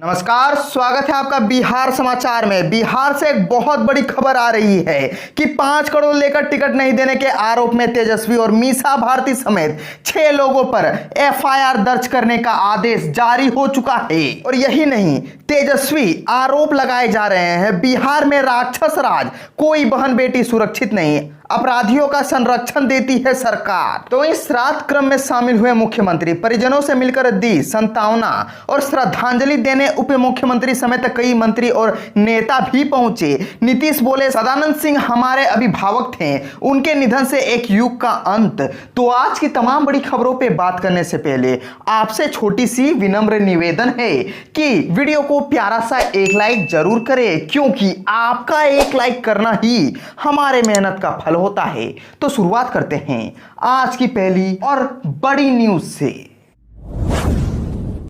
नमस्कार, स्वागत है आपका बिहार समाचार में। बिहार से एक बहुत बड़ी खबर आ रही है कि 5 करोड़ लेकर टिकट नहीं देने के आरोप में तेजस्वी और मीसा भारती समेत 6 लोगों पर एफआईआर दर्ज करने का आदेश जारी हो चुका है। और यही नहीं, तेजस्वी आरोप लगाए जा रहे हैं बिहार में राक्षस राज, कोई बहन बेटी सुरक्षित नहीं, अपराधियों का संरक्षण देती है सरकार। तो इस रात क्रम में शामिल हुए मुख्यमंत्री परिजनों से मिलकर दी सांत्वना और श्रद्धांजलि देने उप मुख्यमंत्री समेत कई मंत्री और नेता भी पहुंचे। नीतीश बोले, सदानंद सिंह हमारे अभिभावक थे, उनके निधन से एक युग का अंत। तो आज की तमाम बड़ी खबरों पे बात करने से पहले आपसे छोटी सी विनम्र निवेदन है कि वीडियो को प्यारा सा एक लाइक जरूर करें, क्योंकि आपका एक लाइक करना ही हमारे मेहनत का फल होता है। तो शुरुआत करते हैं आज की पहली और बड़ी न्यूज से।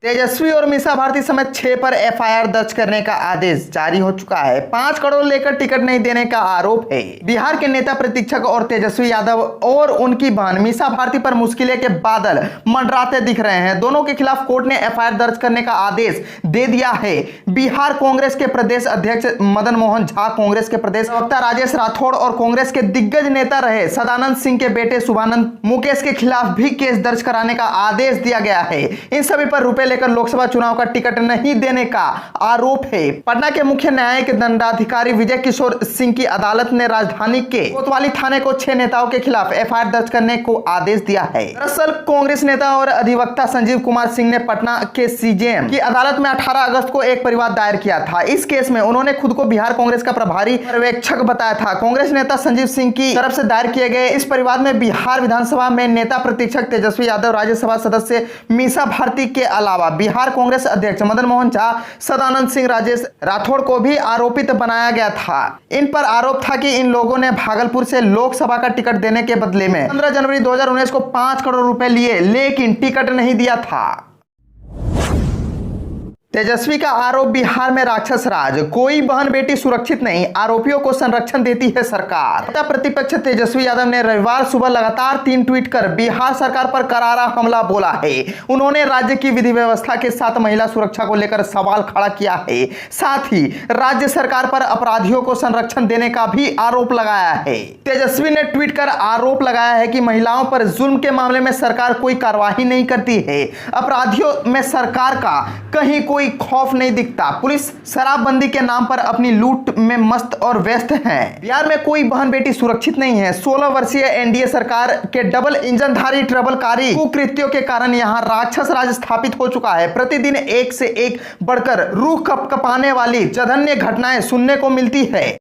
तेजस्वी और मीसा भारती समेत 6 पर एफआईआर दर्ज करने का आदेश जारी हो चुका है। 5 करोड़ लेकर टिकट नहीं देने का आरोप है। बिहार के नेता प्रतीक्षक और तेजस्वी यादव और उनकी बहन मीसा भारती पर मुश्किलें के बादल मंडराते दिख रहे हैं। दोनों के खिलाफ कोर्ट ने एफआईआर दर्ज करने का आदेश दे दिया है। बिहार कांग्रेस के प्रदेश अध्यक्ष मदन मोहन झा, कांग्रेस के प्रदेश प्रवक्ता राजेश राठौड़ और कांग्रेस के दिग्गज नेता रहे सदानंद सिंह के बेटे शुभानंद मुकेश के खिलाफ भी केस दर्ज कराने का आदेश दिया गया है। इन सभी पर रुपए लेकर लोकसभा चुनाव का टिकट नहीं देने का आरोप है। पटना के मुख्य न्यायिक दंडाधिकारी विजय किशोर सिंह की अदालत ने राजधानी के कोतवाली थाने को 6 नेताओं के खिलाफ एफआईआर दर्ज करने को आदेश दिया है। दरअसल कांग्रेस नेता और अधिवक्ता संजीव कुमार सिंह ने पटना के सीजेएम की अदालत में 18 अगस्त को एक परिवाद दायर किया था। इस केस में उन्होंने खुद को बिहार कांग्रेस का प्रभारी पर्यवेक्षक बताया था। कांग्रेस नेता संजीव सिंह की तरफ से दायर किए गए इस परिवाद में बिहार विधानसभा में नेता प्रतीक्षक तेजस्वी यादव, राज्यसभा सदस्य मीसा भारती के अलावा बिहार कांग्रेस अध्यक्ष मदन मोहन झा, सदानंद सिंह, राजेश राठौड़ को भी आरोपित बनाया गया था। इन पर आरोप था कि इन लोगों ने भागलपुर से लोकसभा का टिकट देने के बदले में 15 जनवरी 2019 को 5 करोड़ रुपए लिए, लेकिन टिकट नहीं दिया था। तेजस्वी का आरोप, बिहार में राक्षस राज, कोई बहन बेटी सुरक्षित नहीं, आरोपियों को संरक्षण देती है सरकार। नेता प्रतिपक्ष तेजस्वी यादव ने रविवार सुबह लगातार 3 ट्वीट कर बिहार सरकार पर करारा हमला बोला है। उन्होंने राज्य की विधि व्यवस्था के साथ महिला सुरक्षा को लेकर सवाल खड़ा किया है। साथ ही राज्य सरकार पर अपराधियों को संरक्षण देने का भी आरोप लगाया है। तेजस्वी ने ट्वीट कर आरोप लगाया है कि महिलाओं पर जुल्म के मामले में सरकार कोई कार्रवाई नहीं करती है। अपराधियों में सरकार का कहीं कोई खौफ नहीं दिखता। पुलिस शराबबंदी के नाम पर अपनी लूट में मस्त और व्यस्त है। बिहार में कोई बहन बेटी सुरक्षित नहीं है। 16 वर्षीय एनडीए सरकार के डबल इंजनधारी ट्रबलकारी कुकृत्यों के कारण यहां राक्षस राज स्थापित हो चुका है। प्रतिदिन एक से एक बढ़कर रूह कपकपाने वाली जघन्य घटनाएं सुनने को मिलती है।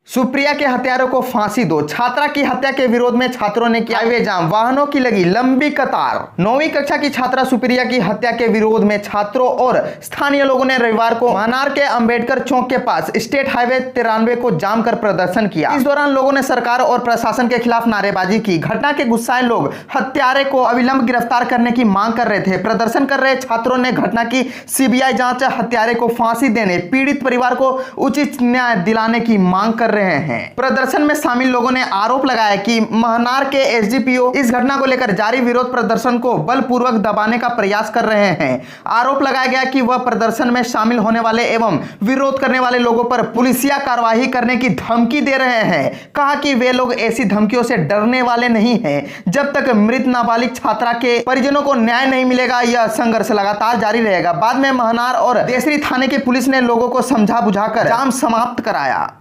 सुप्रिया के हत्यारों को फांसी दो, छात्रा की हत्या के विरोध में छात्रों ने किया हाईवे जाम, वाहनों की लगी लंबी कतार। 9वीं कक्षा की छात्रा सुप्रिया की हत्या के विरोध में छात्रों और स्थानीय लोगों ने रविवार को महानार के अंबेडकर चौक के पास स्टेट हाईवे 93 को जाम कर प्रदर्शन किया। इस दौरान लोगों ने सरकार और प्रशासन के खिलाफ नारेबाजी की। घटना के गुस्साए लोग हत्यारे को अविलंब गिरफ्तार करने की मांग कर रहे थे। प्रदर्शन कर रहे छात्रों ने घटना की सीबीआई जांच, हत्यारे को फांसी देने, पीड़ित परिवार को उचित न्याय दिलाने की मांग कर रहे हैं। प्रदर्शन में शामिल लोगों ने आरोप लगाया कि महनार के एसडीपीओ इस घटना को लेकर जारी विरोध प्रदर्शन को बलपूर्वक दबाने का प्रयास कर रहे हैं। आरोप लगाया गया कि वह प्रदर्शन में शामिल होने वाले एवं विरोध करने वाले लोगों पर पुलिसिया कार्रवाई करने की धमकी दे रहे हैं। कहा कि वे लोग ऐसी धमकियों से डरने वाले नहीं हैं। जब तक मृत नाबालिग छात्रा के परिजनों को न्याय नहीं मिलेगा, यह संघर्ष लगातार जारी रहेगा। बाद में महनार और देसरी थाने की पुलिस ने लोगों को समझा बुझाकर जाम समाप्त कराया।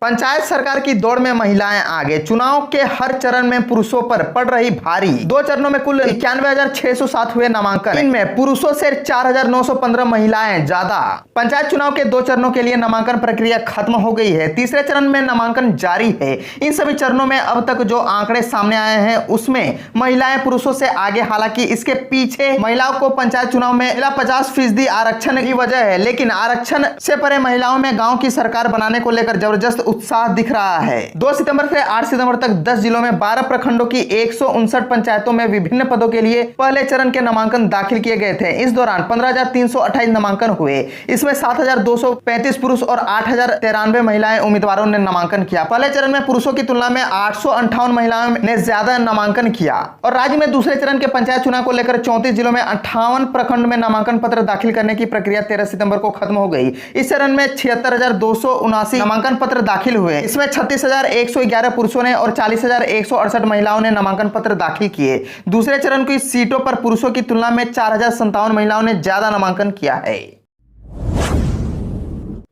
पंचायत सरकार की दौड़ में महिलाएं आगे, चुनाव के हर चरण में पुरुषों पर पड़ रही भारी। 2 चरणों में कुल 91,607 हुए नामांकन, इनमें पुरुषों से 4,915 महिलाएं ज्यादा। पंचायत चुनाव के 2 चरणों के लिए नामांकन प्रक्रिया खत्म हो गई है। तीसरे चरण में नामांकन जारी है। इन सभी चरणों में अब तक जो आंकड़े सामने आए हैं उसमें महिलाएं पुरुषों से आगे। हालांकि इसके पीछे महिलाओं को पंचायत चुनाव में मिला 50% आरक्षण की वजह है, लेकिन आरक्षण से परे महिलाओं में गाँव की सरकार बनाने को लेकर जबरदस्त उत्साह दिख रहा है। 2 सितंबर से 8 सितंबर तक 10 जिलों में 12 प्रखंडों की 159 पंचायतों में विभिन्न पदों के लिए पहले चरण के नामांकन दाखिल किए गए थे। इस दौरान 15,328 नामांकन हुए। इसमें 7,235 पुरुष और 8,093 महिलाएं उम्मीदवारों ने नामांकन किया। पहले चरण में पुरुषों की तुलना में 858 महिलाओं ने ज्यादा नामांकन किया। और राज्य में दूसरे चरण के पंचायत चुनाव को लेकर 34 जिलों में 58 प्रखंड में नामांकन पत्र दाखिल करने की प्रक्रिया 13 सितंबर को खत्म हो गई। इस चरण में 76,279 नामांकन पत्र दाखिल हुए। इसमें 36,111 पुरुषों ने और 40,168 महिलाओं ने नामांकन पत्र दाखिल किए। दूसरे चरण की सीटों पर पुरुषों की तुलना में 4,057 महिलाओं ने ज्यादा नामांकन किया है।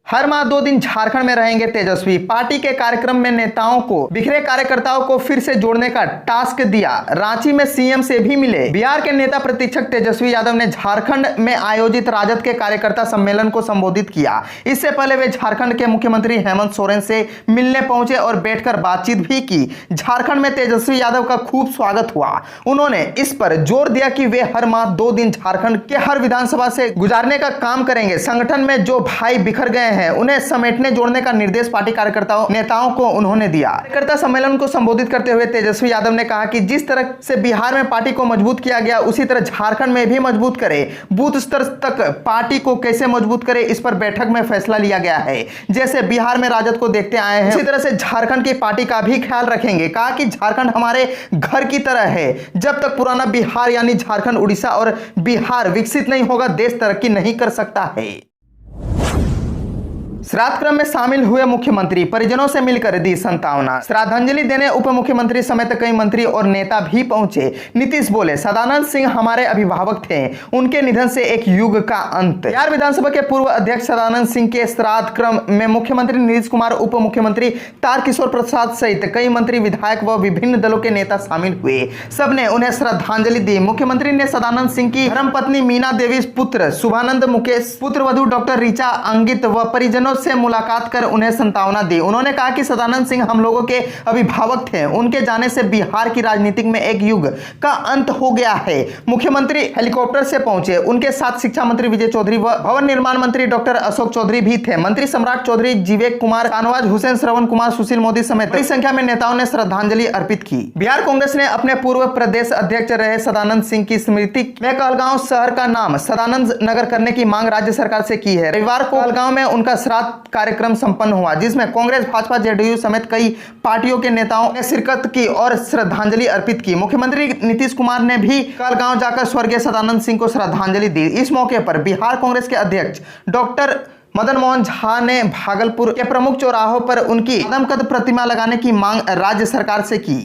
हर माह 2 दिन झारखंड में रहेंगे तेजस्वी। पार्टी के कार्यक्रम में नेताओं को बिखरे कार्यकर्ताओं को फिर से जोड़ने का टास्क दिया। रांची में सीएम से भी मिले। बिहार के नेता प्रतिपक्ष तेजस्वी यादव ने झारखंड में आयोजित राजद के कार्यकर्ता सम्मेलन को संबोधित किया। इससे पहले वे झारखंड के मुख्यमंत्री हेमंत सोरेन से मिलने पहुंचे और बैठकर बातचीत भी की। झारखंड में तेजस्वी यादव का खूब स्वागत हुआ। उन्होंने इस पर जोर दिया कि वे हर माह 2 दिन झारखंड के हर विधानसभा से गुजारने का काम करेंगे। संगठन में जो भाई बिखर गए हैं उन्हें समेटने जोड़ने का निर्देश पार्टी कार्यकर्ताओं नेताओं को उन्होंने दिया। कार्यकर्ता सम्मेलन को संबोधित करते हुए तेजस्वी यादव ने कहा कि जिस तरह से बिहार में पार्टी को मजबूत किया गया उसी तरह झारखंड में भी मजबूत करे। बूथ स्तर तक पार्टी को कैसे मजबूत करे इस पर बैठक में फैसला लिया गया है। जैसे बिहार में राजद को देखते आए हैं उसी तरह से झारखंड की पार्टी का भी ख्याल रखेंगे। कहा कि झारखंड हमारे घर की तरह है। जब तक पुराना बिहार यानी झारखंड, उड़ीसा और बिहार विकसित नहीं होगा देश तरक्की नहीं कर सकता है। श्राद्ध क्रम में शामिल हुए मुख्यमंत्री, परिजनों से मिलकर दी सांत्वना। श्रद्धांजलि देने उप मुख्यमंत्री समेत कई मंत्री और नेता भी पहुंचे। नीतीश बोले, सदानंद सिंह हमारे अभिभावक थे, उनके निधन से एक युग का अंत। बिहार विधानसभा के पूर्व अध्यक्ष सदानंद सिंह के श्राद्ध क्रम में मुख्यमंत्री नीतीश कुमार, उप मुख्यमंत्री तारकिशोर प्रसाद सहित कई मंत्री, विधायक व विभिन्न दलों के नेता शामिल हुए। सबने उन्हें श्रद्धांजलि दी। मुख्यमंत्री ने सदानंद सिंह की धर्मपत्नी मीना देवी, पुत्र शुभानंद मुकेश, पुत्र वधू डॉक्टर ऋचा अंगित व परिजनों से मुलाकात कर उन्हें सांत्वना दी। उन्होंने कहा कि सदानंद सिंह हम लोगों के अभिभावक थे। उनके जाने से बिहार की राजनीति में एक युग का अंत हो गया है। मुख्यमंत्री हेलीकॉप्टर से पहुंचे। उनके साथ शिक्षा मंत्री विजय चौधरी व भवन निर्माण मंत्री डॉक्टर अशोक चौधरी भी थे। मंत्री सम्राट चौधरी, जीवेक कुमार, शाहनवाज हुसैन, श्रवण कुमार, सुशील मोदी समेत बड़ी संख्या में नेताओं ने श्रद्धांजलि अर्पित की। बिहार कांग्रेस ने अपने पूर्व प्रदेश अध्यक्ष रहे सदानंद सिंह की स्मृति में कहलगांव शहर का नाम सदानंद नगर करने की मांग राज्य सरकार से की है। रविवार को कहलगांव में उनका श्राद्ध कार्यक्रम संपन्न हुआ, जिसमें कांग्रेस, भाजपा, जेडीयू समेत कई पार्टियों के नेताओं ने शिरकत की और श्रद्धांजलि अर्पित की। मुख्यमंत्री नीतीश कुमार ने भी कहलगांव जाकर स्वर्गीय सदानंद सिंह को श्रद्धांजलि दी। इस मौके पर बिहार कांग्रेस के अध्यक्ष डॉक्टर मदन मोहन झा ने भागलपुर के प्रमुख चौराहों पर उनकी आदमकद प्रतिमा लगाने की मांग राज्य सरकार से की।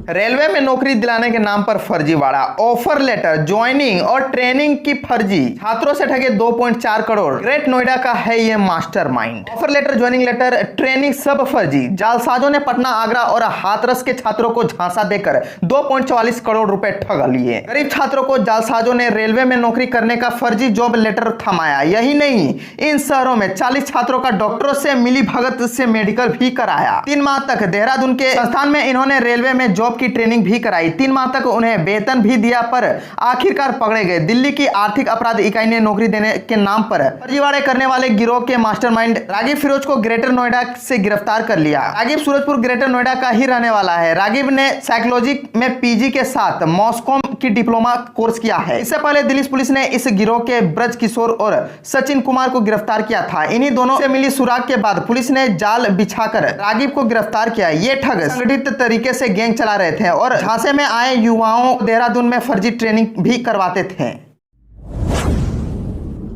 रेलवे में नौकरी दिलाने के नाम पर फर्जीवाड़ा, ऑफर लेटर, ज्वाइनिंग और ट्रेनिंग की फर्जी, छात्रों से ठगे 2.4 करोड़। ग्रेट नोएडा का है ये mastermind. Offer letter, joining letter, training सब फर्जी। जालसाजों ने पटना, आगरा और हाथरस के छात्रों को झांसा देकर 2.44 करोड़ रुपए ठग लिए। गरीब छात्रों को जालसाजों ने रेलवे में नौकरी करने का फर्जी जॉब लेटर थमाया। यही नहीं, इन शहरों में 40 छात्रों का डॉक्टरों से मिली भगत से मेडिकल भी कराया। 3 माह तक देहरादून के संस्थान में इन्होंने रेलवे में जॉब की ट्रेनिंग भी कराई। 3 माह तक उन्हें वेतन भी दिया, पर आखिरकार पकड़े गए। दिल्ली की आर्थिक अपराध इकाई ने नौकरी देने के नाम पर फर्जीवाड़े करने वाले गिरोह के मास्टरमाइंड रागिब फिरोज को ग्रेटर नोएडा से गिरफ्तार कर लिया। रागिब सूरजपुर ग्रेटर नोएडा का ही रहने वाला है। रागिब ने साइकोलॉजी में पीजी के साथ मॉस्को की डिप्लोमा कोर्स किया है। इससे पहले दिल्ली पुलिस ने इस गिरोह के ब्रज किशोर और सचिन कुमार को गिरफ्तार किया था। इन्हीं दोनों से मिली सुराग के बाद पुलिस ने जाल बिछाकर रागिब को गिरफ्तार किया। ये ठग संगठित तरीके से गैंग चला रहे थे और झांसे में आए युवाओं को देहरादून में फर्जी ट्रेनिंग भी करवाते थे।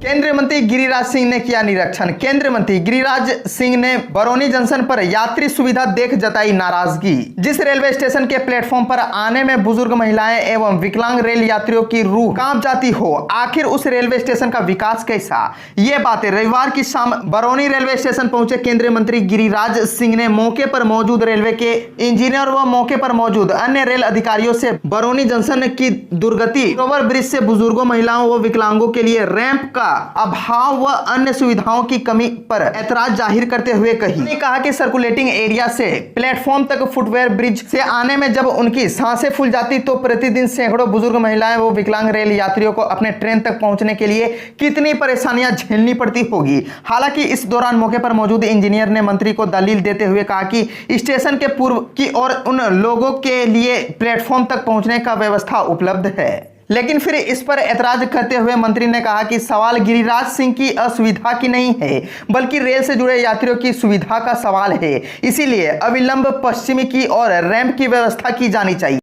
केंद्रीय मंत्री गिरिराज सिंह ने किया निरीक्षण। केंद्रीय मंत्री गिरिराज सिंह ने बरौनी जंक्शन पर यात्री सुविधा देख जताई नाराजगी। जिस रेलवे स्टेशन के प्लेटफॉर्म पर आने में बुजुर्ग महिलाएं एवं विकलांग रेल यात्रियों की रूह कांप जाती हो, आखिर उस रेलवे स्टेशन का विकास कैसा? ये बातें रविवार की शाम बरौनी रेलवे स्टेशन पहुंचे केंद्रीय मंत्री गिरिराज सिंह ने मौके पर मौजूद रेलवे के इंजीनियर व मौके पर मौजूद अन्य रेल अधिकारियों से बरौनी जंक्शन की दुर्गति ओवर ब्रिज से बुजुर्गों, महिलाओं व विकलांगों के लिए रैंप का अभाव व अन्य सुविधाओं की कमी पर ऐतराज जाहिर करते हुए कहा कि सर्कुलेटिंग एरिया से प्लेटफॉर्म तक फुटवेयर ब्रिज से आने में जब उनकी सांसें फूल जाती तो प्रतिदिन सैकड़ों बुजुर्ग महिलाएं व विकलांग रेल यात्रियों को अपने ट्रेन तक पहुंचने के लिए कितनी परेशानियां झेलनी पड़ती होगी। हालांकि इस दौरान मौके पर मौजूद इंजीनियर ने मंत्री को दलील देते हुए कहा कि स्टेशन के पूर्व की ओर उन लोगों के लिए प्लेटफॉर्म तक पहुंचने का व्यवस्था उपलब्ध है। लेकिन फिर इस पर ऐतराज करते हुए मंत्री ने कहा कि सवाल गिरिराज सिंह की असुविधा की नहीं है, बल्कि रेल से जुड़े यात्रियों की सुविधा का सवाल है। इसीलिए अविलंब पश्चिमी की ओर रैंप की व्यवस्था की जानी चाहिए।